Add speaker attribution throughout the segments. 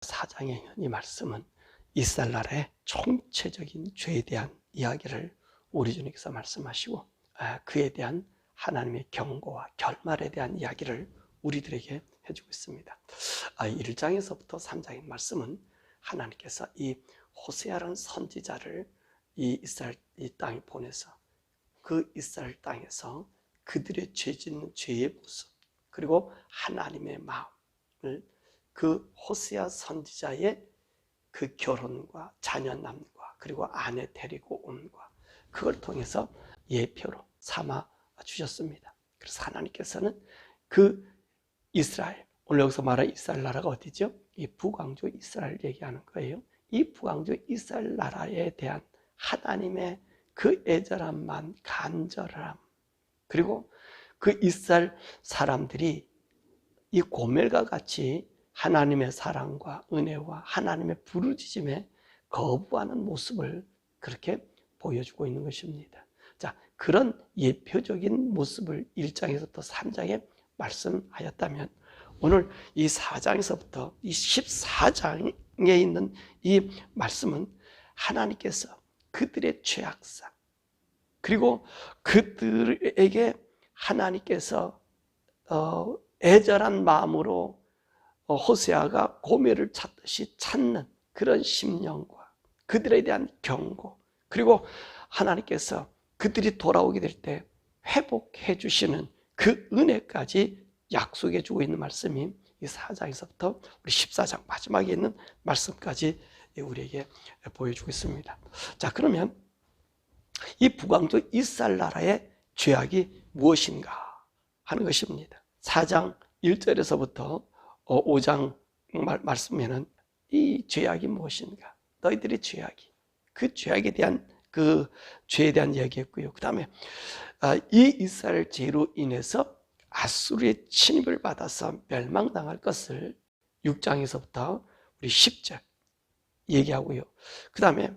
Speaker 1: 4장의 이 말씀은 이스라엘 나라의 총체적인 죄에 대한 이야기를 우리 주님께서 말씀하시고 그에 대한 하나님의 경고와 결말에 대한 이야기를 우리들에게 해주고 있습니다. 1장에서부터 3장의 말씀은 하나님께서 이 호세아라는 선지자를 이 이스라엘 이 땅에 보내서 그 이스라엘 땅에서 그들의 죄 짓는 죄의 모습, 그리고 하나님의 마음을 그 호세아 선지자의 그 결혼과 자녀 남과 그리고 아내 데리고 온과 그걸 통해서 예표로 삼아 주셨습니다. 그래서 하나님께서는 그 이스라엘, 오늘 여기서 말한 이스라엘 나라가 어디죠? 이 북왕조 이스라엘 얘기하는 거예요. 이 북왕조 이스라엘 나라에 대한 하나님의 그 애절함만, 간절함, 그리고 그 이스라엘 사람들이 이 고멜과 같이 하나님의 사랑과 은혜와 하나님의 부르짖음에 거부하는 모습을 그렇게 보여주고 있는 것입니다. 자, 그런 예표적인 모습을 1장에서부터 3장에 말씀하였다면 오늘 이 4장에서부터 이 14장에 있는 이 말씀은 하나님께서 그들의 죄악상, 그리고 그들에게 하나님께서 애절한 마음으로 호세아가 고멜을 찾듯이 찾는 그런 심령과 그들에 대한 경고, 그리고 하나님께서 그들이 돌아오게 될 때 회복해 주시는 그 은혜까지 약속해 주고 있는 말씀이 이 4장에서부터 우리 14장 마지막에 있는 말씀까지 우리에게 보여주고 있습니다. 자, 그러면 이 북왕조 이스라엘 나라의 죄악이 무엇인가 하는 것입니다. 4장 1절에서부터 5장 말씀에는 이 죄악이 무엇인가, 너희들의 죄악이, 그 죄악에 대한 그 죄에 대한 이야기했고요. 그 다음에 이 이스라엘 죄로 인해서 아수르의 침입을 받아서 멸망당할 것을 6장에서부터 우리 10절 얘기하고요. 그 다음에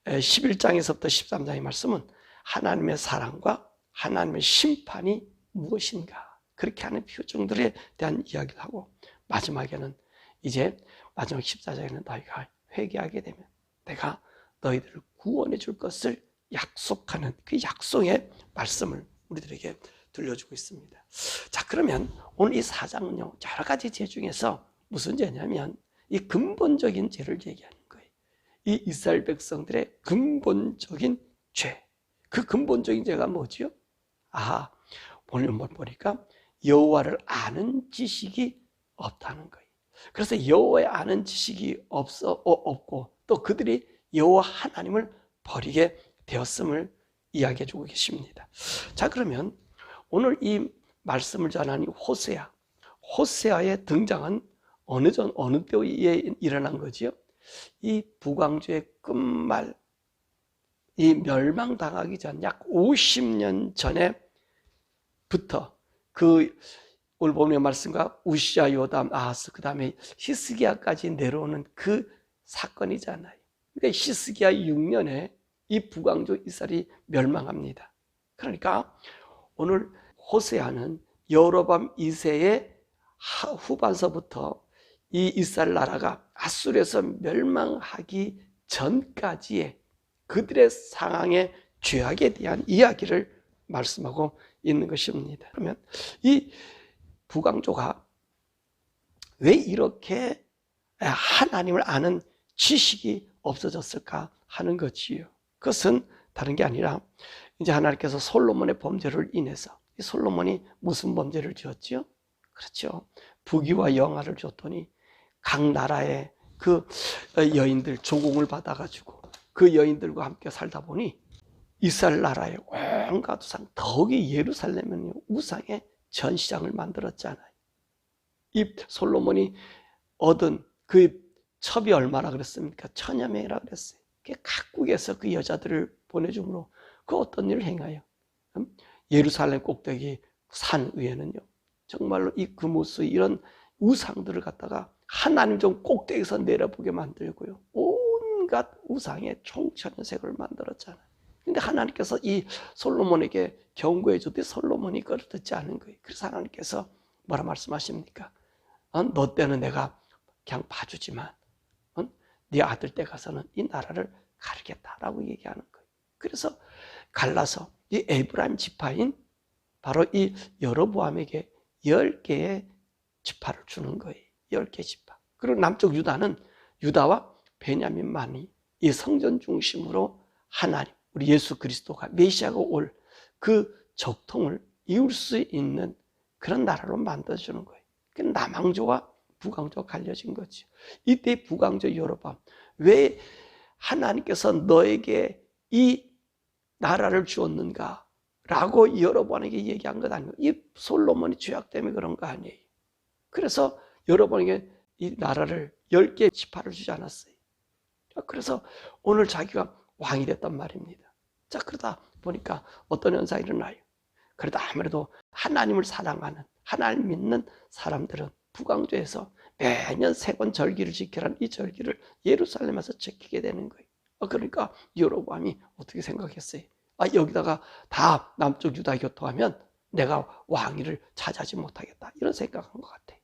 Speaker 1: 11장에서부터 13장의 말씀은 하나님의 사랑과 하나님의 심판이 무엇인가, 그렇게 하는 표정들에 대한 이야기를 하고, 마지막에는 이제 마지막 14장에는 너희가 회개하게 되면 내가 너희들을 구원해 줄 것을 약속하는 그 약속의 말씀을 우리들에게 들려주고 있습니다. 자, 그러면 오늘 이 4장은요 여러 가지 죄 중에서 무슨 죄냐면 이 근본적인 죄를 얘기하는 거예요. 이 이스라엘 백성들의 근본적인 죄, 그 근본적인 죄가 뭐죠? 오늘 보니까 여호와를 아는 지식이 없다는 거예요. 그래서 여호와의 아는 지식이 없고 또 그들이 여호와 하나님을 버리게 되었음을 이야기해 주고 계십니다. 자, 그러면 오늘 이 말씀을 전하는 호세아의 등장은 어느 때에 일어난 거지요? 이 북왕조의 끝말, 이 멸망당하기 전 약 50년 전에부터 오늘 본문의 말씀과 우시야, 요담, 아하스, 그 다음에 히스기야까지 내려오는 그 사건이잖아요. 그러니까 히스기야 6년에 이 북왕조 이스라엘이 멸망합니다. 그러니까 오늘 호세아는 여로보암 2세의 후반서부터 이 이스라엘 나라가 아수르에서 멸망하기 전까지의 그들의 상황의 죄악에 대한 이야기를 말씀하고 있는 것입니다. 그러면 이 북왕조가 왜 이렇게 하나님을 아는 지식이 없어졌을까 하는 거지요. 그것은 다른 게 아니라 이제 하나님께서 솔로몬의 범죄를 인해서, 이 솔로몬이 무슨 범죄를 지었지요? 그렇죠. 부귀와 영화를 줬더니 각 나라의 그 여인들 조공을 받아가지고 그 여인들과 함께 살다 보니 이스라엘 나라의 온갖 우상, 더욱이 예루살렘은 우상의 전시장을 만들었잖아요. 이 솔로몬이 얻은 그 첩이 얼마나 그랬습니까? 1000여 명이라 그랬어요. 각국에서 그 여자들을 보내줌으로 그 어떤 일을 행하여 예루살렘 꼭대기 산 위에는요 정말로 이 그무스 이런 우상들을 갖다가 하나님 좀 꼭대기에서 내려보게 만들고요 온갖 우상의 총천연색을 만들었잖아요. 근데 하나님께서 이 솔로몬에게 경고해 주되 솔로몬이 그걸 듣지 않은 거예요. 그래서 하나님께서 뭐라 말씀하십니까? 너 때는 내가 그냥 봐주지만 네 아들 때 가서는 이 나라를 가르겠다라고 얘기하는 거예요. 그래서 갈라서 이 에브라임 지파인 바로 이 여로보암에게 10개의 지파를 주는 거예요. 10개 지파. 그리고 남쪽 유다는 유다와 베냐민만이 이 성전 중심으로 하나님, 우리 예수 그리스도가 메시아가 올 그 적통을 이룰 수 있는 그런 나라로 만들어주는 거예요. 남왕조와 북왕조가 갈려진 거죠. 이때 북왕조 여로보암, 왜 하나님께서 너에게 이 나라를 주었는가? 라고 여로보암에게 얘기한 것 아니에요. 이 솔로몬이 죄악 때문에 그런 거 아니에요. 그래서 여로보암에게 이 나라를 10개 지파를 주지 않았어요. 그래서 오늘 자기가 왕이 됐단 말입니다. 자, 그러다 보니까 어떤 현상이 일어나요? 그래도 아무래도 하나님을 사랑하는, 하나님 믿는 사람들은 북왕조에서 매년 3번 절기를 지키라는 이 절기를 예루살렘에서 지키게 되는 거예요. 그러니까 여로보암이 어떻게 생각했어요? 여기다가 다 남쪽 유다 교토하면 내가 왕위를 차지하지 못하겠다, 이런 생각한 것 같아요.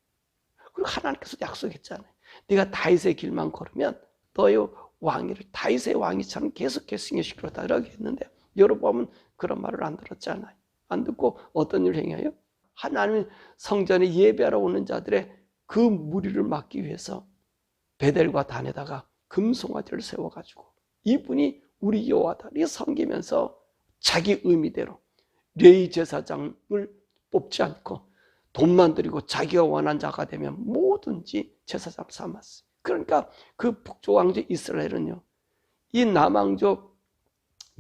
Speaker 1: 그리고 하나님께서 약속했잖아요. 네가 다윗의 길만 걸으면 너의 왕위를 다윗의 왕위처럼 계속 계승시키겠다, 이렇게 했는데 여로보암은 그런 말을 안 들었잖아요. 안 듣고 어떤 일을 행해요? 하나님 성전에 예배하러 오는 자들의 그 무리를 막기 위해서 베델과 단에다가 금송아지를 세워가지고 이분이 우리 여호와다 이렇게 섬기면서 자기 의미대로 레위 제사장을 뽑지 않고 돈만 들이고 자기가 원한 자가 되면 뭐든지 제사장 삼았어요. 그러니까 그 북쪽 왕조 이스라엘은요, 이 남왕조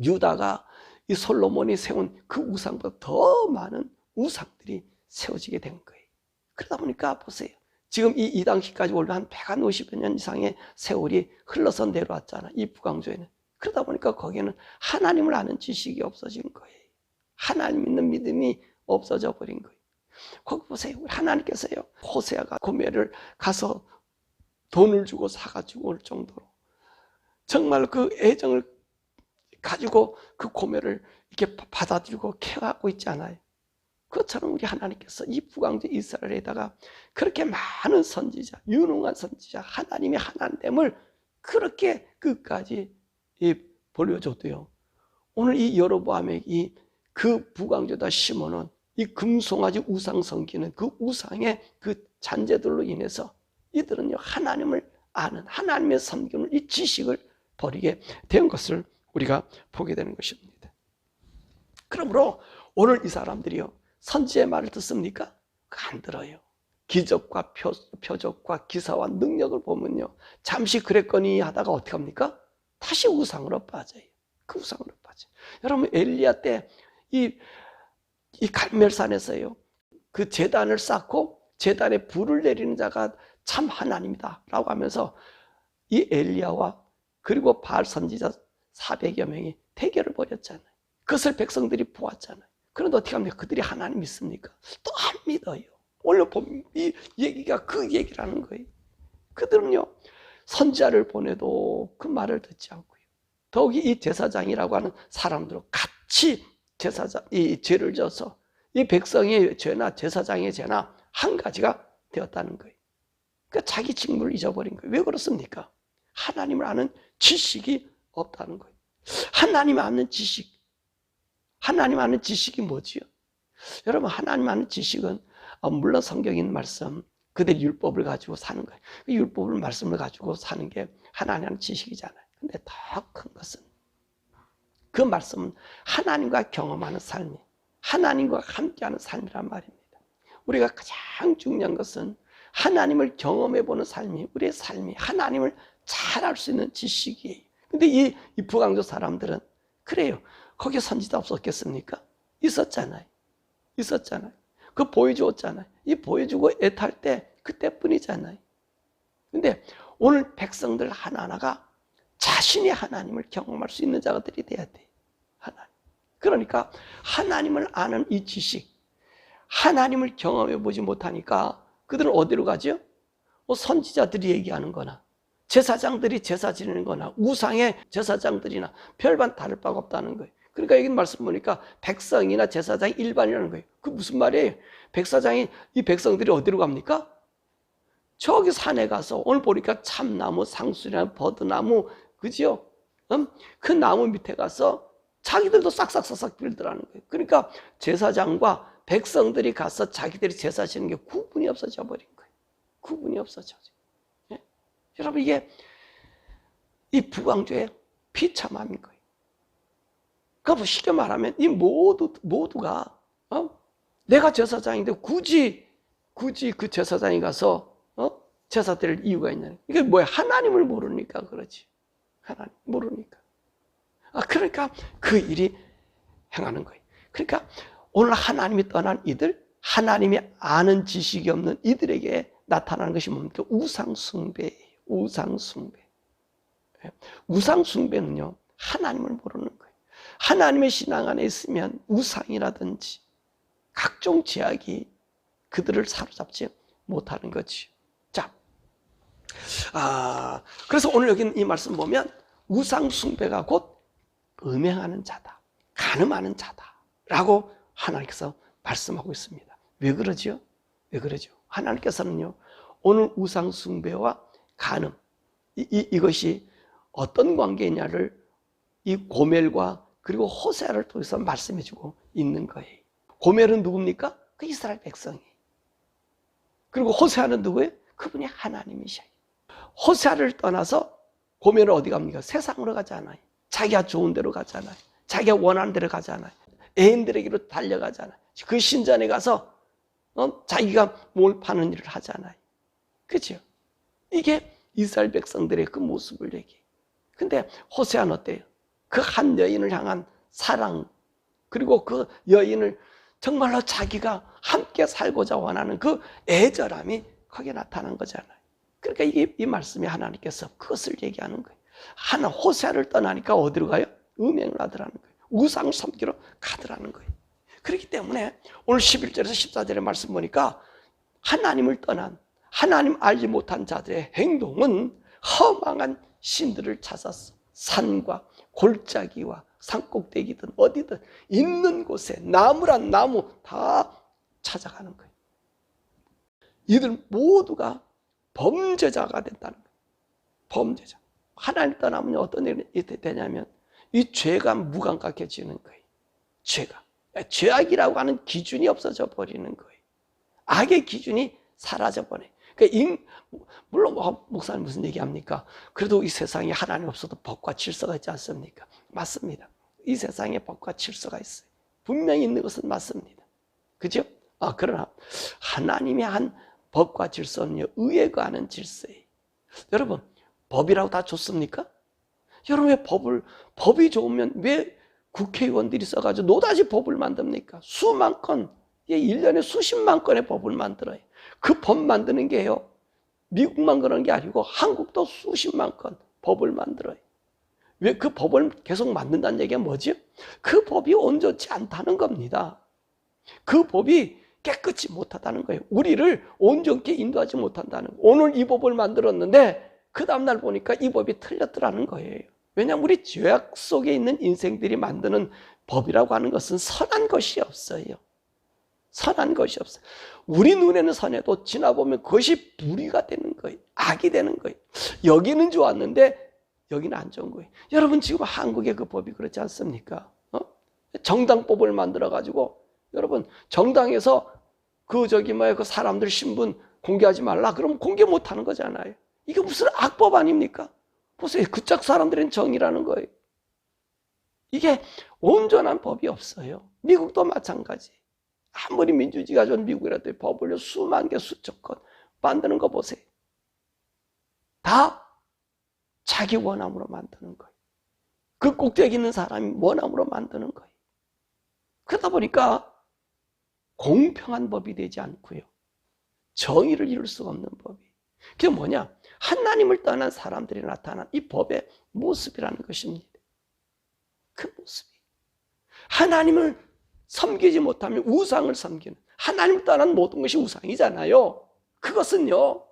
Speaker 1: 유다가 이 솔로몬이 세운 그 우상보다 더 많은 우상들이 세워지게 된 거예요. 그러다 보니까 보세요. 지금 이 당시까지 원래 한 150여 년 이상의 세월이 흘러서 내려왔잖아, 이 북왕조에는. 그러다 보니까 거기에는 하나님을 아는 지식이 없어진 거예요. 하나님 믿는 믿음이 없어져 버린 거예요. 거기 보세요. 하나님께서요, 호세아가 고멜을 가서 돈을 주고 사가지고 올 정도로 정말 그 애정을 가지고 그 고멜을 이렇게 받아들이고 케어하고 있잖아요. 그것처럼 우리 하나님께서 이 북왕조 이스라엘에다가 그렇게 많은 선지자, 유능한 선지자, 하나님의 하나됨을 그렇게 끝까지 보여줘도요, 오늘 이 여로보암의 그 북왕조에다 심어놓은 이 금송아지 우상 섬기는 그 우상의 그 잔재들로 인해서 이들은요, 하나님을 아는, 하나님의 섬기는 이 지식을 버리게 된 것을 우리가 보게 되는 것입니다. 그러므로 오늘 이 사람들이요, 선지의 말을 듣습니까? 안 들어요. 기적과 표적과 기사와 능력을 보면요, 잠시 그랬거니 하다가 어떻게 합니까? 다시 우상으로 빠져요. 그 우상으로 빠져요. 여러분, 엘리야 때 이 갈멜산에서요, 그 제단을 쌓고 제단에 불을 내리는 자가 참 하나님이다 라고 하면서 이 엘리야와 그리고 바알 선지자 400여 명이 대결을 벌였잖아요. 그것을 백성들이 보았잖아요. 그런데 어떻게 합니까? 그들이 하나님 믿습니까? 또 안 믿어요. 오늘 보면 이 얘기가 그 얘기라는 거예요. 그들은요, 선지자를 보내도 그 말을 듣지 않고요, 더욱이 이 제사장이라고 하는 사람들과 같이 이 죄를 져서 이 백성의 죄나 제사장의 죄나 한 가지가 되었다는 거예요. 그러니까 자기 직무를 잊어버린 거예요. 왜 그렇습니까? 하나님을 아는 지식이 없다는 거예요. 하나님 아는 지식. 하나님 아는 지식이 뭐지요? 여러분, 하나님 아는 지식은 물론 성경에 있는 말씀, 그들의 율법을 가지고 사는 거예요. 그 율법을 말씀을 가지고 사는 게 하나님 아는 지식이잖아요. 근데 더 큰 것은 그 말씀은 하나님과 경험하는 삶이, 하나님과 함께하는 삶이란 말입니다. 우리가 가장 중요한 것은 하나님을 경험해보는 삶이, 우리의 삶이 하나님을 잘 알 수 있는 지식이에요. 근데 이 북왕조 사람들은 그래요. 거기에 선지자 없었겠습니까? 있었잖아요. 그 보여주었잖아요. 이 보여주고 애탈 때 그때뿐이잖아요. 근데 오늘 백성들 하나하나가 자신이 하나님을 경험할 수 있는 자들이 돼야 돼. 하나님. 그러니까 하나님을 아는 이 지식, 하나님을 경험해 보지 못하니까 그들은 어디로 가죠? 선지자들이 얘기하는 거나 제사장들이 제사 지내는 거나 우상의 제사장들이나 별반 다를 바가 없다는 거예요. 그러니까 여기 말씀 보니까 백성이나 제사장이 일반이라는 거예요. 그 무슨 말이에요? 이 백성들이 어디로 갑니까? 저기 산에 가서 오늘 보니까 참나무, 상수리나무, 버드나무, 그죠? 그 나무 밑에 가서 자기들도 싹싹싹싹 빌더라는 거예요. 그러니까 제사장과 백성들이 가서 자기들이 제사 지는 게 구분이 없어져 버린 거예요. 구분이 없어져. 예? 여러분, 이게 이 부강조의 비참함인 거예요. 그러니까 쉽게 말하면 이 모두가 내가 제사장인데 굳이 그 제사장이 가서 제사 드릴 이유가 있냐. 이게 뭐야? 하나님을 모르니까 그렇지. 하나님 모르니까. 그러니까 그 일이 행하는 거예요. 그러니까 오늘 하나님이 떠난 이들, 하나님이 아는 지식이 없는 이들에게 나타나는 것이 뭡니까? 우상숭배예요. 우상숭배. 우상숭배는요, 하나님을 모르는 거예요. 하나님의 신앙 안에 있으면 우상이라든지 각종 제약이 그들을 사로잡지 못하는 거지. 자, 그래서 오늘 여기 이 말씀 보면 우상숭배가 곧 음행하는 자다, 간음하는 자다라고 하나님께서 말씀하고 있습니다. 왜 그러죠? 왜 그러죠? 하나님께서는요, 오늘 우상숭배와 간음, 이것이 어떤 관계냐를 이 고멜과 그리고 호세아를 통해서 말씀해주고 있는 거예요. 고멜은 누굽니까? 그 이스라엘 백성이. 그리고 호세아는 누구예요? 그분이 하나님이셔요. 호세아를 떠나서 고멜은 어디 갑니까? 세상으로 가지 않아요. 자기가 좋은 데로 가잖아요. 자기가 원하는 데로 가잖아요. 애인들에게로 달려가잖아요. 그 신전에 가서 자기가 뭘 파는 일을 하잖아요. 그렇죠? 이게 이스라엘 백성들의 그 모습을 얘기해요. 근데 호세아는 어때요? 그 한 여인을 향한 사랑, 그리고 그 여인을 정말로 자기가 함께 살고자 원하는 그 애절함이 거기에 나타난 거잖아요. 그러니까 이 말씀이 하나님께서 그것을 얘기하는 거예요. 호세아를 떠나니까 어디로 가요? 음행을 하더라는 거예요. 우상 섬기러 가더라는 거예요. 그렇기 때문에 오늘 11절에서 14절의 말씀 보니까 하나님을 떠난, 하나님 알지 못한 자들의 행동은 허망한 신들을 찾아서 산과 골짜기와 산꼭대기든 어디든 있는 곳에 나무란 나무 다 찾아가는 거예요. 이들 모두가 범죄자가 된다는 거예요. 범죄자. 하나님 떠나면 어떤 일이 되냐면 이 죄가 무감각해지는 거예요. 죄가. 죄악이라고 하는 기준이 없어져 버리는 거예요. 악의 기준이 사라져 버려요. 그러니까 물론 목사님 무슨 얘기합니까? 그래도 이 세상에 하나님 없어도 법과 질서가 있지 않습니까? 맞습니다. 이 세상에 법과 질서가 있어요. 분명히 있는 것은 맞습니다. 그죠? 그러나 하나님이 한 법과 질서는요, 의에 관한 질서예요. 여러분, 법이라고 다 좋습니까? 여러분, 왜 법이 좋으면 왜 국회의원들이 써가지고 노다지 법을 만듭니까? 수만 건, 1년에 수십만 건의 법을 만들어요. 그 법 만드는 게요, 미국만 그런 게 아니고 한국도 수십만 건 법을 만들어요. 왜 그 법을 계속 만든다는 얘기가 뭐지? 그 법이 온전치 않다는 겁니다. 그 법이 깨끗이 못하다는 거예요. 우리를 온전히 인도하지 못한다는 거예요. 오늘 이 법을 만들었는데 그 다음날 보니까 이 법이 틀렸더라는 거예요. 왜냐하면 우리 죄악 속에 있는 인생들이 만드는 법이라고 하는 것은 선한 것이 없어요. 선한 것이 없어요. 우리 눈에는 선해도 지나보면 그것이 불의가 되는 거예요. 악이 되는 거예요. 여기는 좋았는데 여기는 안 좋은 거예요. 여러분, 지금 한국의 그 법이 그렇지 않습니까? 정당법을 만들어가지고 여러분, 정당에서 그 사람들 신분 공개하지 말라 그러면 공개 못하는 거잖아요. 이게 무슨 악법 아닙니까? 보세요. 그쪽 사람들은 정의라는 거예요. 이게 온전한 법이 없어요. 미국도 마찬가지. 아무리 민주주의가 좋은 미국이라도 법을 수만 개, 수천 건 만드는 거 보세요. 다 자기 원함으로 만드는 거예요. 그 꼭대기 있는 사람이 원함으로 만드는 거예요. 그러다 보니까 공평한 법이 되지 않고요, 정의를 이룰 수가 없는 법이. 그게 뭐냐? 하나님을 떠난 사람들이 나타난 이 법의 모습이라는 것입니다. 그 모습이. 하나님을 섬기지 못하면 우상을 섬기는, 하나님을 떠난 모든 것이 우상이잖아요. 그것은요,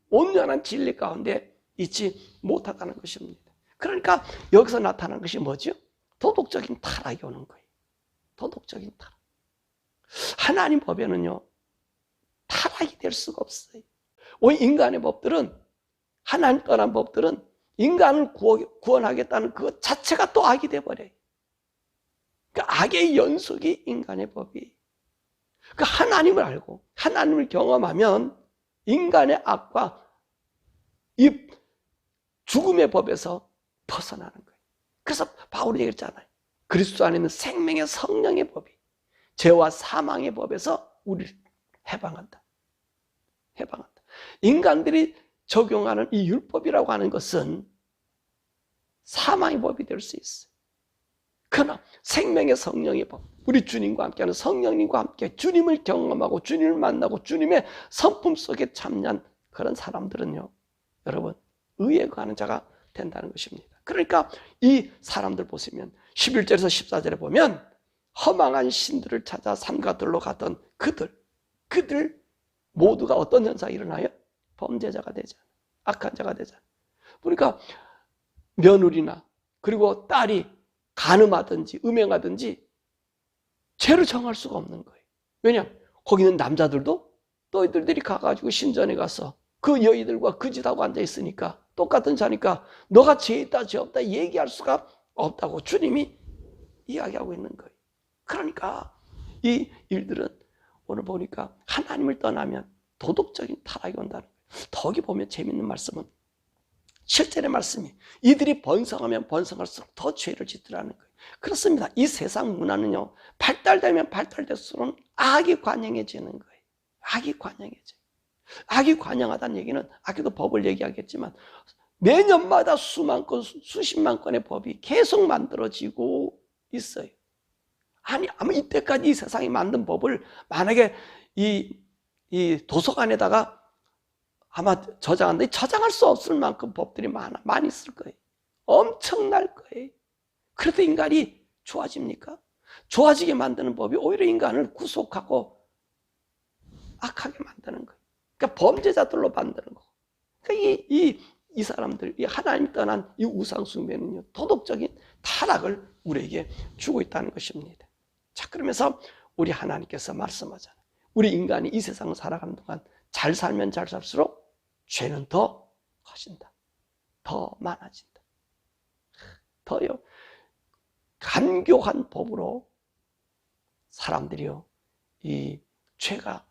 Speaker 1: 온전한 진리 가운데 있지 못하다는 것입니다. 그러니까 여기서 나타나는 것이 뭐죠? 도덕적인 타락이 오는 거예요. 도덕적인 타락. 하나님 법에는요, 타락이 될 수가 없어요. 인간의 법들은, 하나님 떠난 법들은 인간을 구원하겠다는 그것 자체가 또 악이 돼버려요. 그 악의 연속이 인간의 법이. 그 하나님을 알고 하나님을 경험하면 인간의 악과 이 죽음의 법에서 벗어나는 거예요. 그래서 바울이 얘기했잖아요. 그리스도 안에 있는 생명의 성령의 법이 죄와 사망의 법에서 우리를 해방한다. 해방한다. 인간들이 적용하는 이 율법이라고 하는 것은 사망의 법이 될 수 있어요. 그러나 생명의 성령의 법, 우리 주님과 함께하는 성령님과 함께 주님을 경험하고 주님을 만나고 주님의 성품 속에 참여한 그런 사람들은요, 여러분, 의에 거하는 자가 된다는 것입니다. 그러니까 이 사람들 보시면 11절에서 14절에 보면 허망한 신들을 찾아 산가들로 가던 그들 모두가 어떤 현상이 일어나요? 범죄자가 되잖아요. 악한 자가 되잖아요. 그러니까 며느리나 그리고 딸이 간음하든지 음행하든지 죄를 정할 수가 없는 거예요. 왜냐하면 거기는 남자들도 너희들이 가가지고 신전에 가서 그 여인들과 그 짓하고 앉아있으니까 똑같은 자니까 너가 죄 있다 죄 없다 얘기할 수가 없다고 주님이 이야기하고 있는 거예요. 그러니까 이 일들은 오늘 보니까 하나님을 떠나면 도덕적인 타락이 온다는 거예요. 더기 보면 재밌는 말씀은 7절의 말씀이 이들이 번성하면 번성할수록 더 죄를 짓더라는 거예요. 그렇습니다. 이 세상 문화는요, 발달되면 발달될수록 악이 관영해지는 거예요. 악이 관영해져요. 악이 관영하다는 얘기는 아까도 법을 얘기하겠지만 매년마다 수만 건, 수십만 건의 법이 계속 만들어지고 있어요. 아니, 아마 이때까지 이 세상이 만든 법을 만약에 이 도서관에다가 아마 저장한데 저장할 수 없을 만큼 법들이 많이 있을 거예요. 엄청날 거예요. 그래도 인간이 좋아집니까? 좋아지게 만드는 법이 오히려 인간을 구속하고 악하게 만드는 거예요. 그러니까 범죄자들로 만드는 거고. 그러니까 이 사람들, 이 하나님 떠난 이 우상숭배는요, 도덕적인 타락을 우리에게 주고 있다는 것입니다. 자, 그러면서 우리 하나님께서 말씀하잖아요. 우리 인간이 이 세상을 살아가는 동안 잘 살면 잘 살수록 죄는 더 커진다. 더 많아진다. 더요. 간교한 법으로 사람들이요, 이 죄가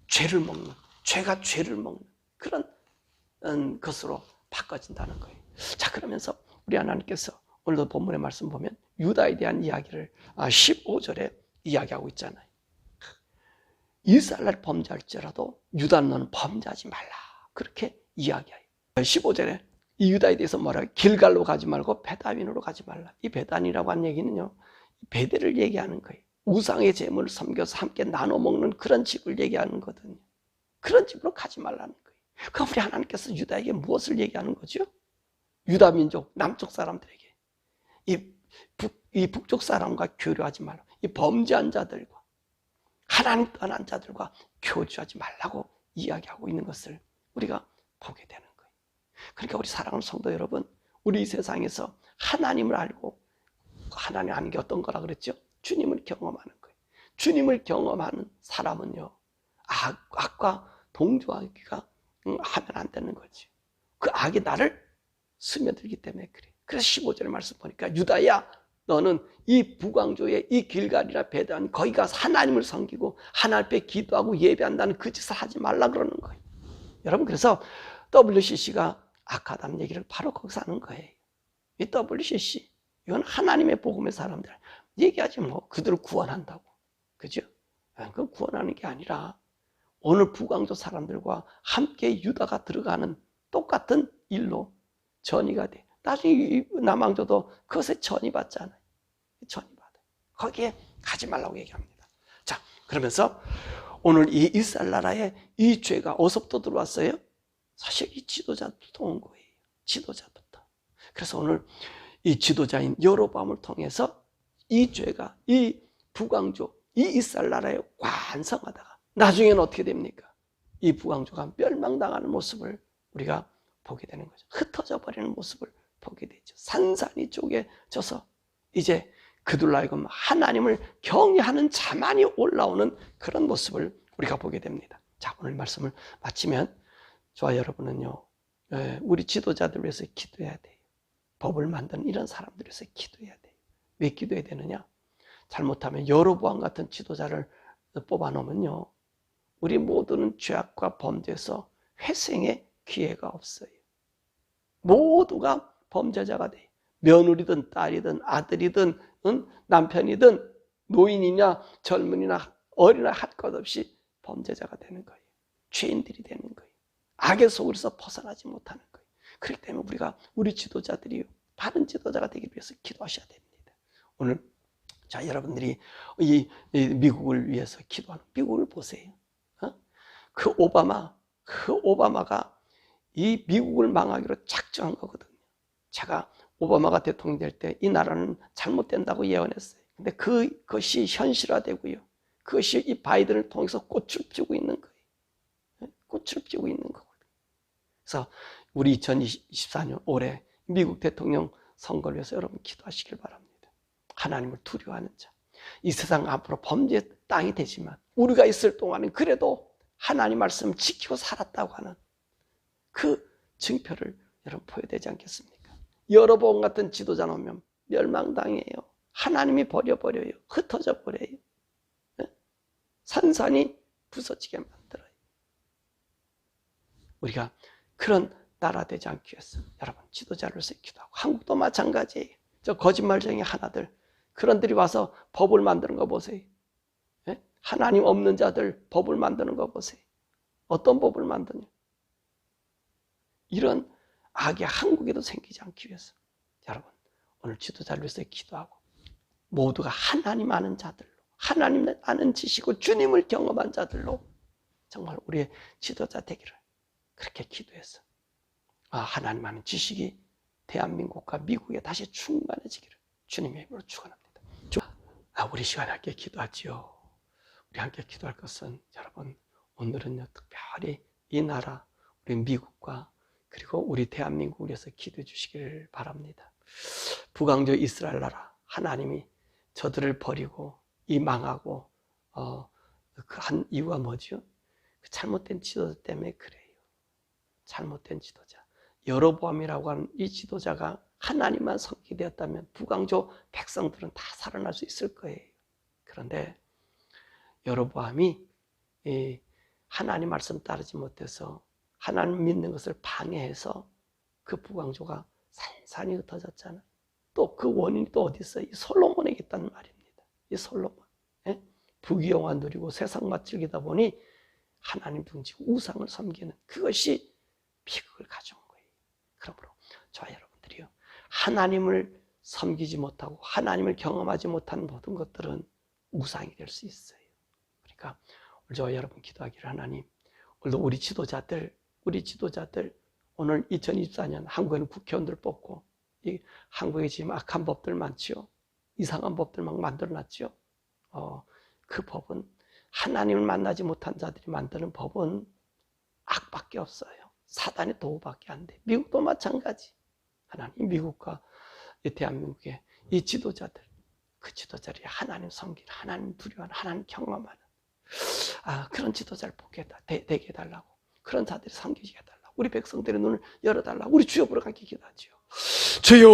Speaker 1: 죄를 먹는 그런 것으로 바꿔진다는 거예요. 자, 그러면서 우리 하나님께서 오늘도 본문의 말씀 보면 유다에 대한 이야기를 15절에 이야기하고 있잖아요. 이스라엘 범죄할지라도 유다는 너는 범죄하지 말라. 그렇게 이야기해요. 15절에 이 유다에 대해서 뭐라고? 길갈로 가지 말고 베다윈으로 가지 말라. 이 베단이라고 한 얘기는요, 베델을 얘기하는 거예요. 우상의 제물을 섬겨서 함께 나눠 먹는 그런 집을 얘기하는 거거든요. 그런 집으로 가지 말라는 거예요. 그럼 우리 하나님께서 유다에게 무엇을 얘기하는 거죠? 유다 민족, 남쪽 사람들에게 이 북쪽 사람과 교류하지 말라. 이 범죄한 자들과 하나님 떠난 자들과 교주하지 말라고 이야기하고 있는 것을 우리가 보게 되는 거예요. 그러니까 우리 사랑하는 성도 여러분, 우리 이 세상에서 하나님을 알고, 하나님 아는 게 어떤 거라 그랬죠? 주님을 경험하는 거예요. 주님을 경험하는 사람은요, 악과 동조하기가 하면 안 되는 거지. 그 악이 나를 스며들기 때문에 그래. 그래서 15절의 말씀 보니까 유다야, 너는 이 북왕조의 이 길갈이나 베단 거기 가서 하나님을 섬기고 하나님 앞에 기도하고 예배한다는 그 짓을 하지 말라 그러는 거예요. 여러분, 그래서 WCC가 악하다는 얘기를 바로 거기서 하는 거예요. 이 WCC, 이건 하나님의 복음의 사람들 얘기하지 뭐 그들을 구원한다고, 그죠? 그 구원하는 게 아니라 오늘 북왕조 사람들과 함께 유다가 들어가는 똑같은 일로 전이가 돼. 나중에 남왕조도 그것에 전이받잖아요. 전이받아요. 거기에 가지 말라고 얘기합니다. 자, 그러면서 오늘 이 이스라엘 나라에 이 죄가 어디서부터 들어왔어요? 사실 이 지도자부터 온 거예요. 지도자부터. 그래서 오늘 이 지도자인 여로보암을 통해서 이 죄가 이 북왕조, 이 이스라엘 나라에 완성하다가 나중에는 어떻게 됩니까? 이 북왕조가 멸망당하는 모습을 우리가 보게 되는 거죠. 흩어져 버리는 모습을 보게 되죠. 산산이 쪼개져서 이제 그들로 하여금 하나님을 경외하는 자만이 올라오는 그런 모습을 우리가 보게 됩니다. 자, 오늘 말씀을 마치면 저와 여러분은요, 우리 지도자들 위해서 기도해야 돼요. 법을 만드는 이런 사람들 위해서 기도해야 돼요. 왜 기도해야 되느냐? 잘못하면 여로보암 같은 지도자를 뽑아놓으면요, 우리 모두는 죄악과 범죄에서 회생의 기회가 없어요. 모두가 범죄자가 돼요. 며느리든 딸이든 아들이든 남편이든 노인이냐 젊은이나 어린이나 할 것 없이 범죄자가 되는 거예요. 죄인들이 되는 거예요. 악의 속으로서 벗어나지 못하는 거예요. 그렇기 때문에 우리 지도자들이 바른 지도자가 되기 위해서 기도하셔야 됩니다. 오늘 자, 여러분들이 이 미국을 위해서 기도하는 미국을 보세요. 그 오바마가 이 미국을 망하기로 작정한 거거든요. 제가 오바마가 대통령 될 때 이 나라는 잘못된다고 예언했어요. 근데 그것이 현실화되고요. 그것이 이 바이든을 통해서 꽃을 피우고 있는 거예요. 꽃을 피우고 있는 거거든요. 그래서 우리 2024년 올해 미국 대통령 선거를 위해서 여러분 기도하시길 바랍니다. 하나님을 두려워하는 자. 이 세상 앞으로 범죄의 땅이 되지만 우리가 있을 동안은 그래도 하나님 말씀을 지키고 살았다고 하는 그 증표를 여러분 보여야 되지 않겠습니까? 여로보암 같은 지도자 나오면 멸망당해요. 하나님이 버려버려요. 흩어져 버려요. 산산이 부서지게 만들어요. 우리가 그런 나라 되지 않기 위해서 여러분 지도자로서 기도하고, 한국도 마찬가지예요. 저 거짓말쟁이 하나들, 그런들이 와서 법을 만드는 거 보세요. 하나님 없는 자들 법을 만드는 거 보세요. 어떤 법을 만드냐? 이런 악이 한국에도 생기지 않기 위해서 여러분 오늘 지도자를 위해서 기도하고, 모두가 하나님 아는 자들로, 하나님 아는 지식으로 주님을 경험한 자들로 정말 우리의 지도자 되기를 그렇게 기도해서 하나님 아는 지식이 대한민국과 미국에 다시 충만해지기를 주님의 이름으로 축원합니다. 우리 시간에 함께 기도하지요. 우리 함께 기도할 것은 여러분 오늘은요 특별히 이 나라 우리 미국과 그리고 우리 대한민국을 위해서 기도해 주시길 바랍니다. 북왕조 이스라엘 나라 하나님이 저들을 버리고 이 망하고 그 한 이유가 뭐죠? 그 잘못된 지도자 때문에 그래요. 잘못된 지도자. 여로보암이라고 하는 이 지도자가 하나님만 섬기게 되었다면 북왕조 백성들은 다 살아날 수 있을 거예요. 그런데 여로보암이 하나님 말씀 따르지 못해서 하나님 믿는 것을 방해해서 그 북왕조가 산산이 흩어졌잖아요. 또 그 원인이 또 어디 있어요? 이 솔로몬에게 있다는 말입니다. 이 솔로몬. 부귀영화 누리고 세상만 즐기다 보니 하나님 등지고 우상을 섬기는 그것이 비극을 가져온 거예요. 그러므로 저와 여러분들이요, 하나님을 섬기지 못하고 하나님을 경험하지 못한 모든 것들은 우상이 될 수 있어요. 그러니까 오늘 저와 여러분 기도하기를, 하나님 오늘도 우리 지도자들 오늘 2024년 한국에는 국회의원들 뽑고 이 한국에 지금 악한 법들 많지요. 이상한 법들 막 만들어놨지요. 그 법은 하나님을 만나지 못한 자들이 만드는 법은 악밖에 없어요. 사단의 도구밖에 안 돼. 미국도 마찬가지. 하나님 미국과 대한민국의 이 지도자들, 그 지도자들이 하나님 섬기는, 하나님 두려워하는, 하나님 경험하는 그런 지도자를 되게 해달라고, 그런 자들이 섬기게 해달라고, 우리 백성들의 눈을 열어달라고 우리 주여 부르고 함께 기도하지요. 주여.